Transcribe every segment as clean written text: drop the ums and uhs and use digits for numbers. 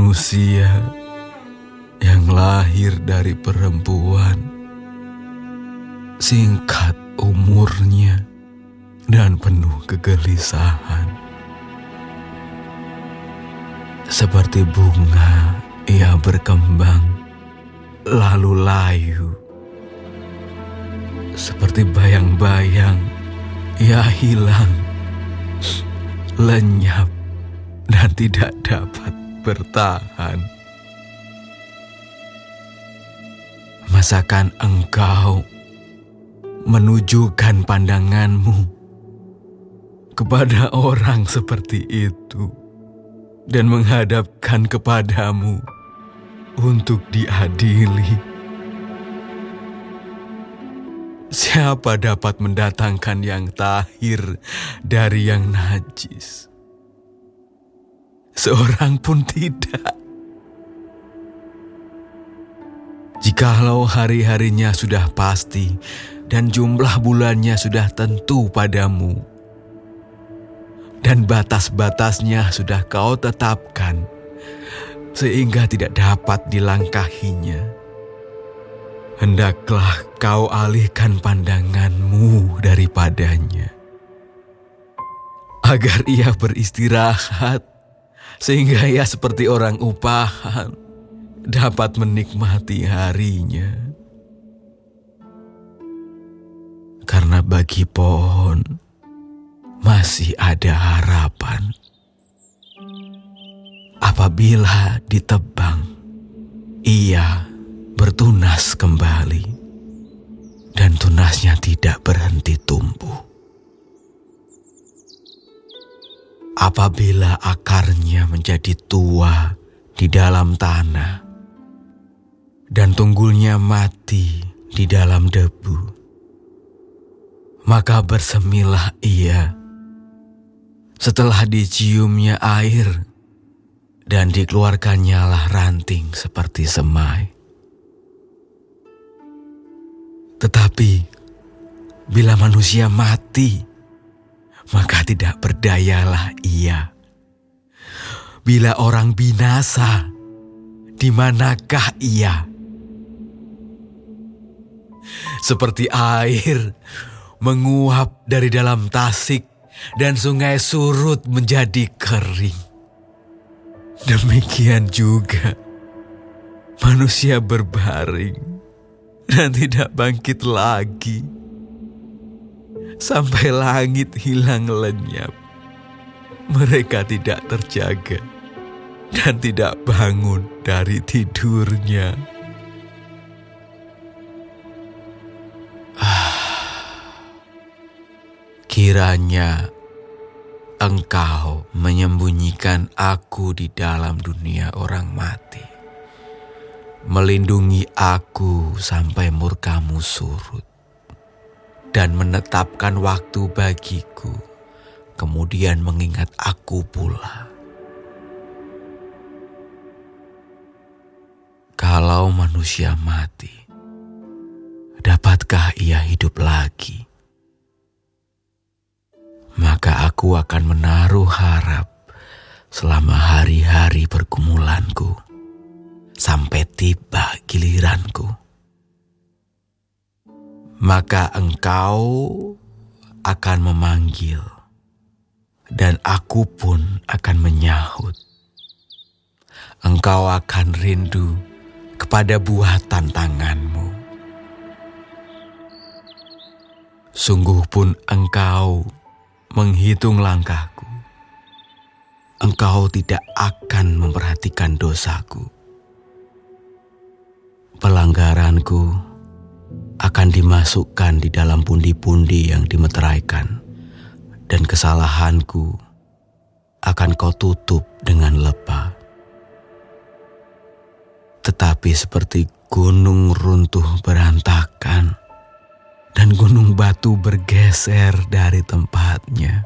manusia yang lahir dari perempuan, singkat umurnya dan penuh kegelisahan. Seperti bunga ia berkembang lalu layu. Seperti bayang-bayang ia hilang, lenyap dan tidak dapat bertahan. Masakan engkau menunjukkan pandanganmu kepada orang seperti itu dan menghadapkan kepadamu untuk diadili? Siapa dapat mendatangkan yang tahir dari yang najis? Seorang pun tidak. Jikalau hari-harinya sudah pasti dan jumlah bulannya sudah tentu padamu, dan batas-batasnya sudah kau tetapkan, sehingga tidak dapat dilangkahinya, hendaklah kau alihkan pandanganmu daripadanya, agar ia beristirahat, sehingga ia seperti orang upahan dapat menikmati harinya. Karena bagi pohon masih ada harapan. Apabila ditebang, ia bertunas kembali, dan tunasnya tidak berhenti tumbuh. Apabila akarnya menjadi tua di dalam tanah, dan tunggulnya mati di dalam debu, maka bersemilah ia setelah diciumnya air, dan dikeluarkannya lah ranting seperti semai. Tetapi bila manusia mati, maka tidak berdayalah ia. Bila orang binasa, di manakah ia? Seperti air menguap dari dalam tasik dan sungai surut menjadi kering, demikian juga manusia berbaring dan tidak bangkit lagi sampai langit hilang lenyap. Mereka tidak terjaga dan tidak bangun dari tidurnya. Kiranya engkau menyembunyikan aku di dalam dunia orang mati, melindungi aku sampai murkamu surut, dan menetapkan waktu bagiku, kemudian mengingat aku pula. Kalau manusia mati, dapatkah ia hidup lagi? Maka aku akan menaruh harap selama hari-hari pergumulanku, sampai tiba giliranku. Maka engkau akan memanggil, dan aku pun akan menyahut. Engkau akan rindu kepada buatan tanganmu. Sungguh pun engkau menghitung langkahku. Engkau tidak akan memperhatikan dosaku. Pelanggaranku akan dimasukkan di dalam pundi-pundi yang dimeteraikan, dan kesalahanku akan kau tutup dengan lepa. Tetapi seperti gunung runtuh berantakan, dan gunung batu bergeser dari tempatnya,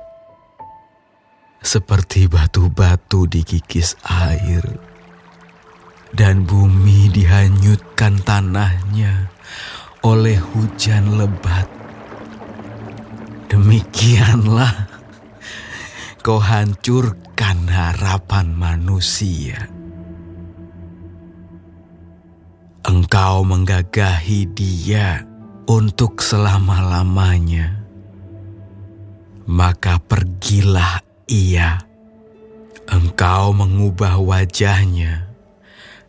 seperti batu-batu dikikis air, dan bumi dihanyutkan tanahnya oleh hujan lebat. Demikianlah kau hancurkan harapan manusia engkau menggagahi dia untuk selama-lamanya, maka pergilah ia. Engkau mengubah wajahnya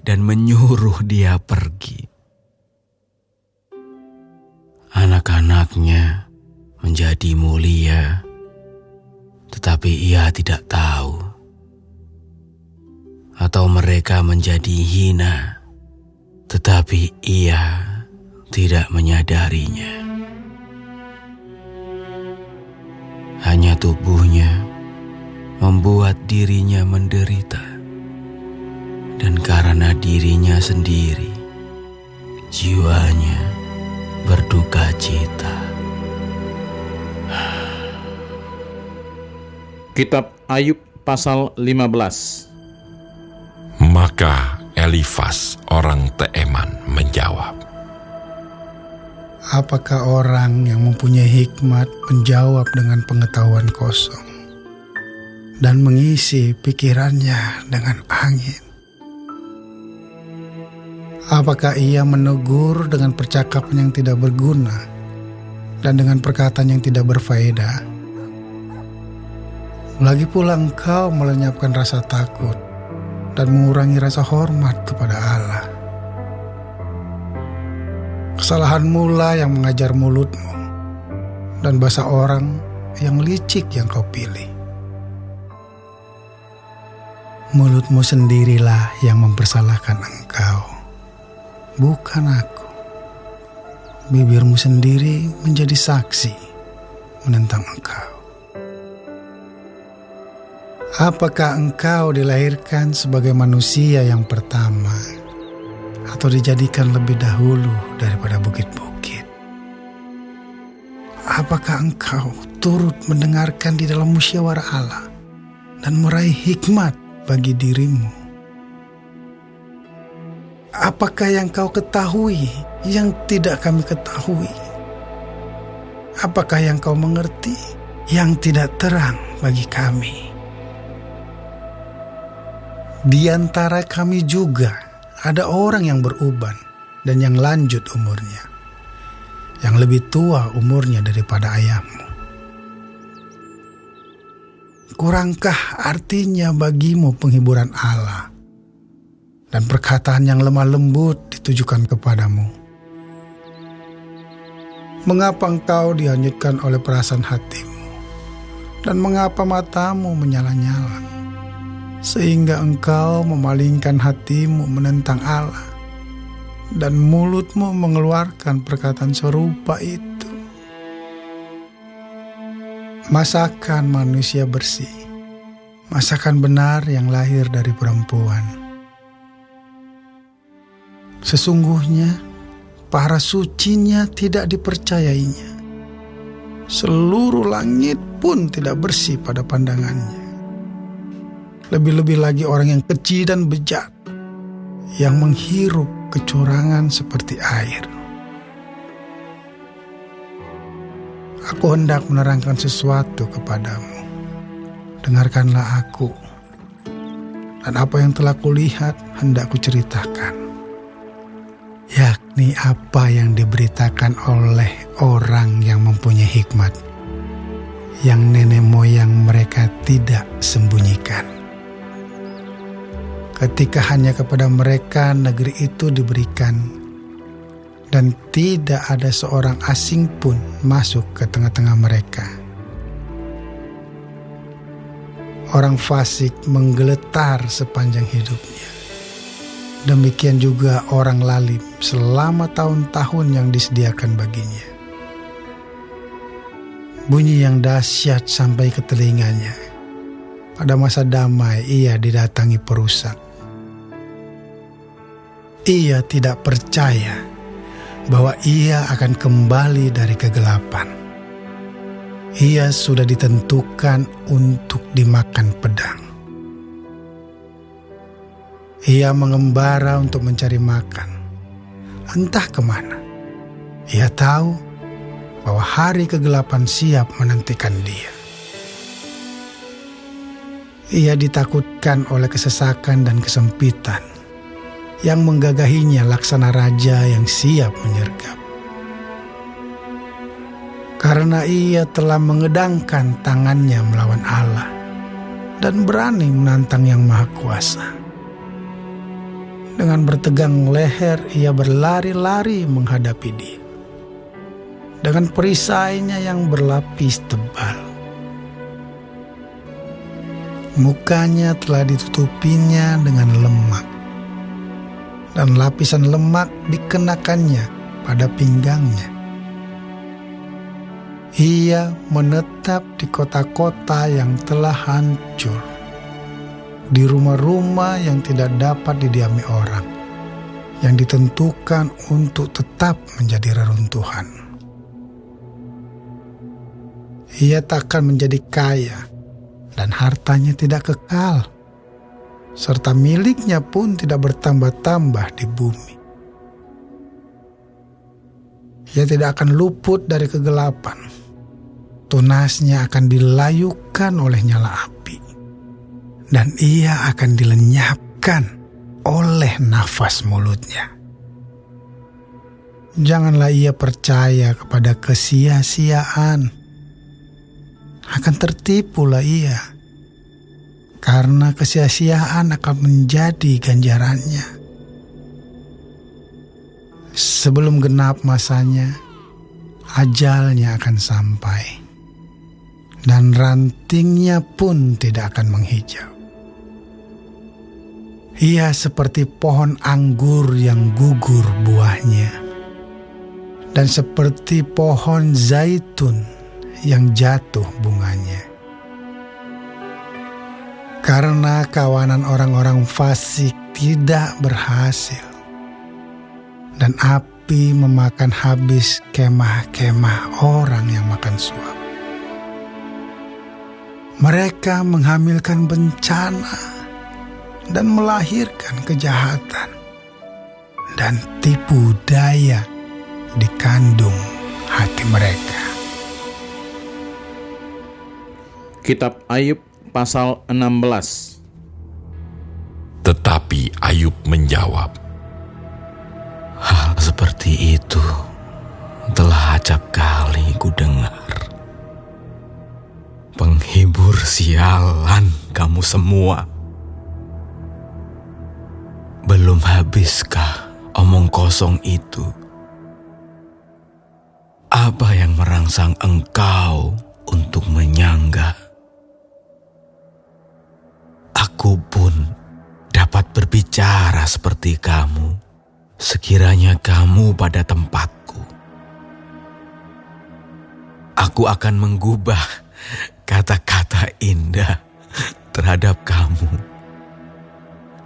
dan menyuruh dia pergi. Anak-anaknya menjadi mulia, tetapi ia tidak tahu. Atau mereka menjadi hina, tetapi ia tidak menyadarinya. Hanya tubuhnya membuat dirinya menderita, dan karena dirinya sendiri, jiwanya berduka cita. Kitab Ayub pasal 15. Maka Elifas orang Teeman menjawab, apakah orang yang mempunyai hikmat menjawab dengan pengetahuan kosong dan mengisi pikirannya dengan angin? Apakah ia menegur dengan percakapan yang tidak berguna dan dengan perkataan yang tidak berfaedah? Lagi pula engkau melenyapkan rasa takut dan mengurangi rasa hormat kepada Allah. Kesalahanmu lah yang mengajar mulutmu, dan bahasa orang yang licik yang kau pilih. Mulutmu sendirilah yang mempersalahkan engkau, bukan aku. Bibirmu sendiri menjadi saksi menentang engkau. Apakah engkau dilahirkan sebagai manusia yang pertama, atau dijadikan lebih dahulu daripada bukit-bukit? Apakah engkau turut mendengarkan di dalam musyawarah Allah dan meraih hikmat bagi dirimu? Apakah yang kau ketahui yang tidak kami ketahui? Apakah yang kau mengerti yang tidak terang bagi kami? Di antara kami juga ada orang yang beruban dan yang lanjut umurnya, yang lebih tua umurnya daripada ayahmu. Kurangkah artinya bagimu penghiburan Allah dan perkataan yang lemah lembut ditujukan kepadamu? Mengapa engkau dihanyutkan oleh perasaan hatimu, dan mengapa matamu menyala-nyala, sehingga engkau memalingkan hatimu menentang Allah dan mulutmu mengeluarkan perkataan serupa itu? Masakan manusia bersih, masakan benar yang lahir dari perempuan. Sesungguhnya para sucinya tidak dipercayainya. Seluruh langit pun tidak bersih pada pandangannya. Lebih-lebih lagi orang yang keji dan bejat, yang menghirup kecurangan seperti air. Aku hendak menerangkan sesuatu kepadamu. Dengarkanlah aku, dan apa yang telah kulihat hendak kuceritakan, yakni apa yang diberitakan oleh orang yang mempunyai hikmat, yang nenek moyang mereka tidak sembunyikan. Ketika hanya kepada mereka negeri itu diberikan, dan tidak ada seorang asing pun masuk ke tengah-tengah mereka. Orang fasik menggeletar sepanjang hidupnya. Demikian juga orang lalim selama tahun-tahun yang disediakan baginya. Bunyi yang dahsyat sampai ke telinganya. Pada masa damai ia didatangi perusak. Ia tidak percaya bahwa ia akan kembali dari kegelapan. Ia sudah ditentukan untuk dimakan pedang. Ia mengembara untuk mencari makan, entah kemana. Ia tahu bahwa hari kegelapan siap menantikan dia. Ia ditakutkan oleh kesesakan dan kesempitan. yang menggagahinya laksana raja yang siap menyergap. Karena ia telah mengedangkan tangannya melawan Allah dan berani menantang Yang Maha Kuasa. Dengan bertegang leher ia berlari-lari menghadapi Dia. Dengan perisainya yang berlapis tebal, mukanya telah ditutupinya dengan lemak, dan lapisan lemak dikenakannya pada pinggangnya. Ia menetap di kota-kota yang telah hancur, di rumah-rumah yang tidak dapat didiami orang, yang ditentukan untuk tetap menjadi reruntuhan. Ia takkan menjadi kaya dan hartanya tidak kekal, serta miliknya pun tidak bertambah-tambah di bumi. Ia tidak akan luput dari kegelapan, tunasnya akan dilayukan oleh nyala api, dan ia akan dilenyapkan oleh nafas mulutnya. Janganlah ia percaya kepada kesia-siaan, akan tertipulah ia, karena kesia-siaan akan menjadi ganjarannya. Sebelum genap masanya, ajalnya akan sampai, dan rantingnya pun tidak akan menghijau. Ia seperti pohon anggur yang gugur buahnya, dan seperti pohon zaitun yang jatuh bunganya. Karena kawanan orang-orang fasik tidak berhasil, dan api memakan habis kemah-kemah orang yang makan suap. Mereka menghamilkan bencana dan melahirkan kejahatan, dan tipu daya dikandung hati mereka. Kitab Ayub pasal 16. Tetapi Ayub menjawab, Hal seperti itu telah acap kali kudengar. Penghibur sialan kamu semua. Belum habiskah omong kosong itu? Apa yang merangsang engkau untuk menyanggah? Aku pun dapat berbicara seperti kamu, sekiranya kamu pada tempatku. Aku akan menggubah kata-kata indah terhadap kamu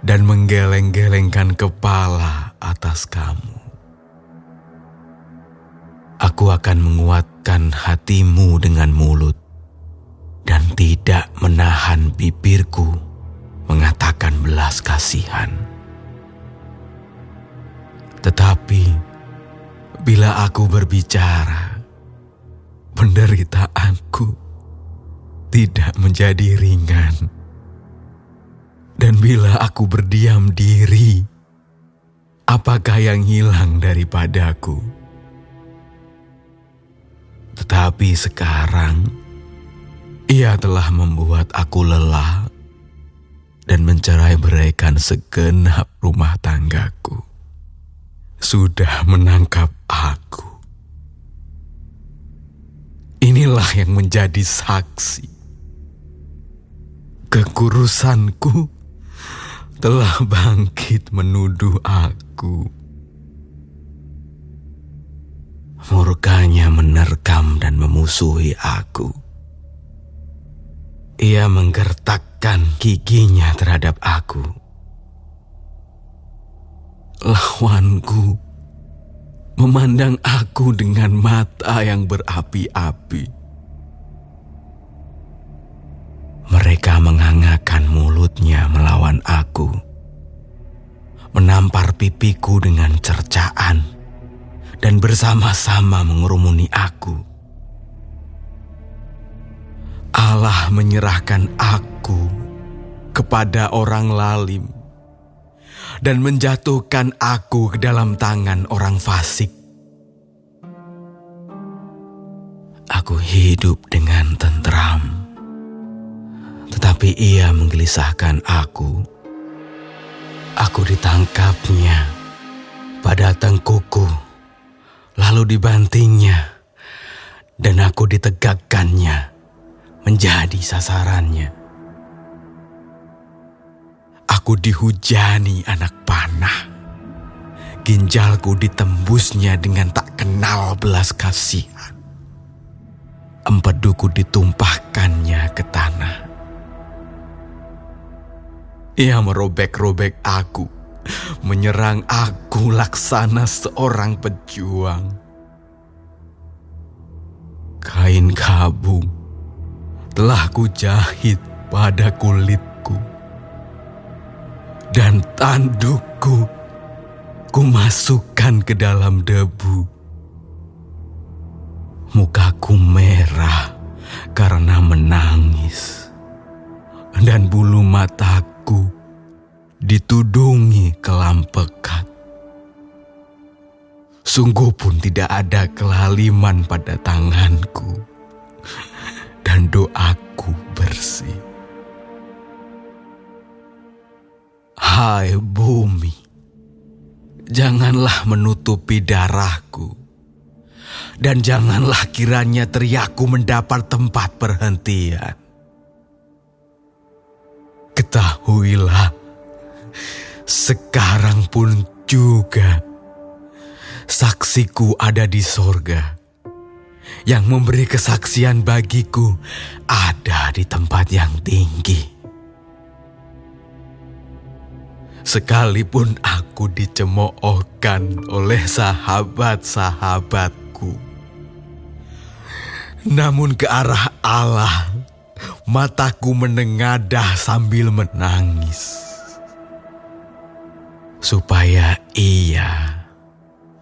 dan menggeleng-gelengkan kepala atas kamu. Aku akan menguatkan hatimu dengan mulut dan tidak menahan bibirku mengatakan belas kasihan. Tetapi bila aku berbicara, penderitaanku tidak menjadi ringan. Dan bila aku berdiam diri, apakah yang hilang daripadaku? Tetapi sekarang, Ia telah membuat aku lelah dan mencerai-beraikan segenap rumah tanggaku. Sudah menangkap aku. Inilah yang menjadi saksi. Kekurusanku telah bangkit menuduh aku. Murkanya menerkam dan memusuhi aku. Ia menggertakkan giginya terhadap aku. Lawanku memandang aku dengan mata yang berapi-api. Mereka menghangatkan mulutnya melawan aku, menampar pipiku dengan cercaan, dan bersama-sama mengerumuni aku. Allah menyerahkan aku kepada orang lalim, dan menjatuhkan aku ke dalam tangan orang fasik. Aku hidup dengan tentram, tetapi ia menggelisahkan aku. Aku ditangkapnya pada tengkukku, lalu dibantingnya, dan aku ditegakkannya menjadi sasarannya. Aku dihujani anak panah, ginjalku ditembusnya dengan tak kenal belas kasihan. Empeduku ditumpahkannya ke tanah. Ia merobek-robek aku, menyerang aku laksana seorang pejuang. Kain kabung telah kujahit pada kulitku, dan tandukku kumasukkan ke dalam debu. Mukaku merah karena menangis, dan bulu mataku ditudungi kelam pekat. Sungguh pun tidak ada kelaliman pada tanganku, dan doaku bersih. Hai bumi, janganlah menutupi darahku, dan janganlah kiranya teriakku mendapat tempat perhentian. Ketahuilah, sekarang pun juga saksiku ada di sorga, yang memberi kesaksian bagiku ada di tempat yang tinggi. Sekalipun aku dicemoohkan oleh sahabat-sahabatku, namun ke arah Allah mataku menengadah sambil menangis, supaya Ia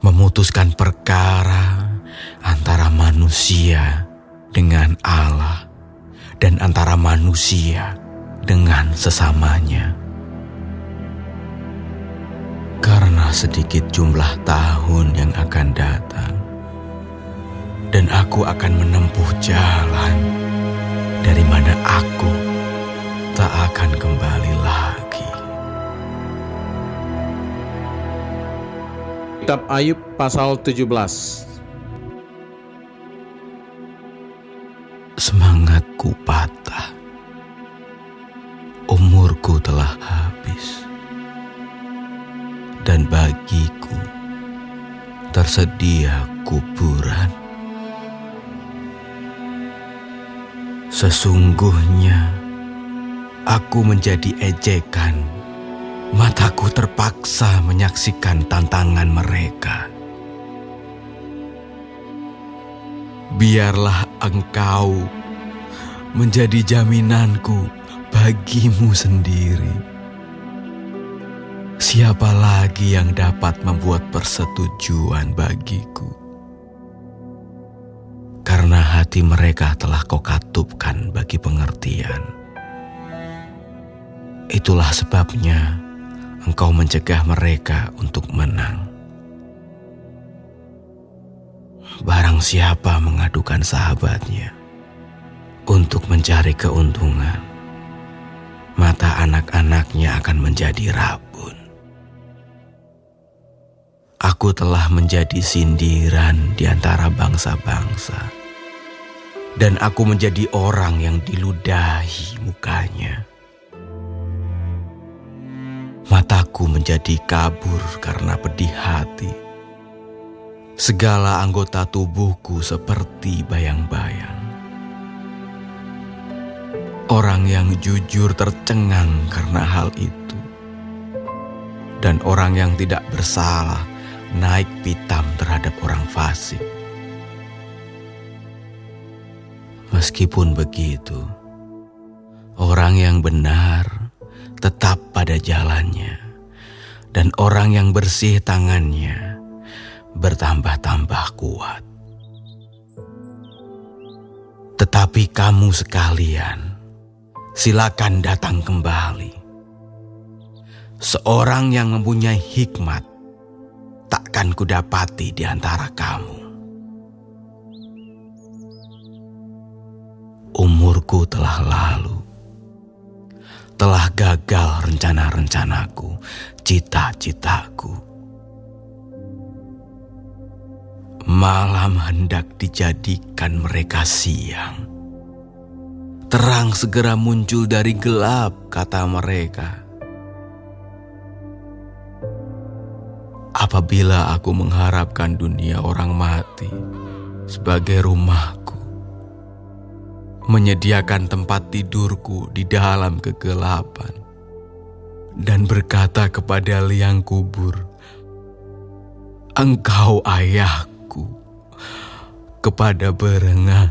memutuskan perkara antara manusia dengan Allah dan antara manusia dengan sesamanya. Karena sedikit jumlah tahun yang akan datang, dan aku akan menempuh jalan dari mana aku tak akan kembali lagi. Kitab Ayub pasal 17. Semangatku patah, umurku telah habis, dan bagiku tersedia kuburan. Sesungguhnya aku menjadi ejekan, mataku terpaksa menyaksikan tantangan mereka. Biarlah Engkau menjadi jaminanku bagimu sendiri. Siapa lagi yang dapat membuat persetujuan bagiku? Karena hati mereka telah Kau katupkan bagi pengertian. Itulah sebabnya Engkau mencegah mereka untuk menang. Barang siapa mengadukan sahabatnya untuk mencari keuntungan, mata anak-anaknya akan menjadi rabun. Aku telah menjadi sindiran di antara bangsa-bangsa, dan aku menjadi orang yang diludahi mukanya. Mataku menjadi kabur karena pedih hati. Segala anggota tubuhku seperti bayang-bayang. Orang yang jujur tercengang karena hal itu, dan orang yang tidak bersalah naik pitam terhadap orang fasik. Meskipun begitu, orang yang benar tetap pada jalannya, dan orang yang bersih tangannya bertambah-tambah kuat. Tetapi kamu sekalian, silakan datang kembali. Seorang yang mempunyai hikmat takkan kudapati di antara kamu. Umurku telah lalu, telah gagal rencana-rencanaku, cita-citaku. Malam hendak dijadikan mereka siang. Terang segera muncul dari gelap, kata mereka. Apabila aku mengharapkan dunia orang mati sebagai rumahku, menyediakan tempat tidurku di dalam kegelapan, dan berkata kepada liang kubur, "Engkau ayahku," kepada berenang,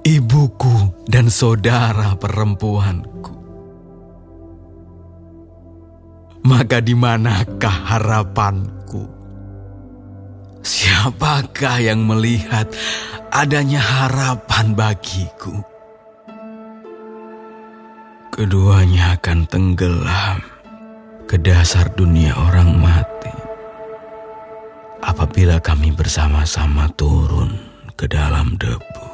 "ibuku dan saudara perempuanku," maka di manakah harapanku? Siapakah yang melihat adanya harapan bagiku? Keduanya akan tenggelam ke dasar dunia orang mati apabila kami bersama-sama turun ke dalam debu.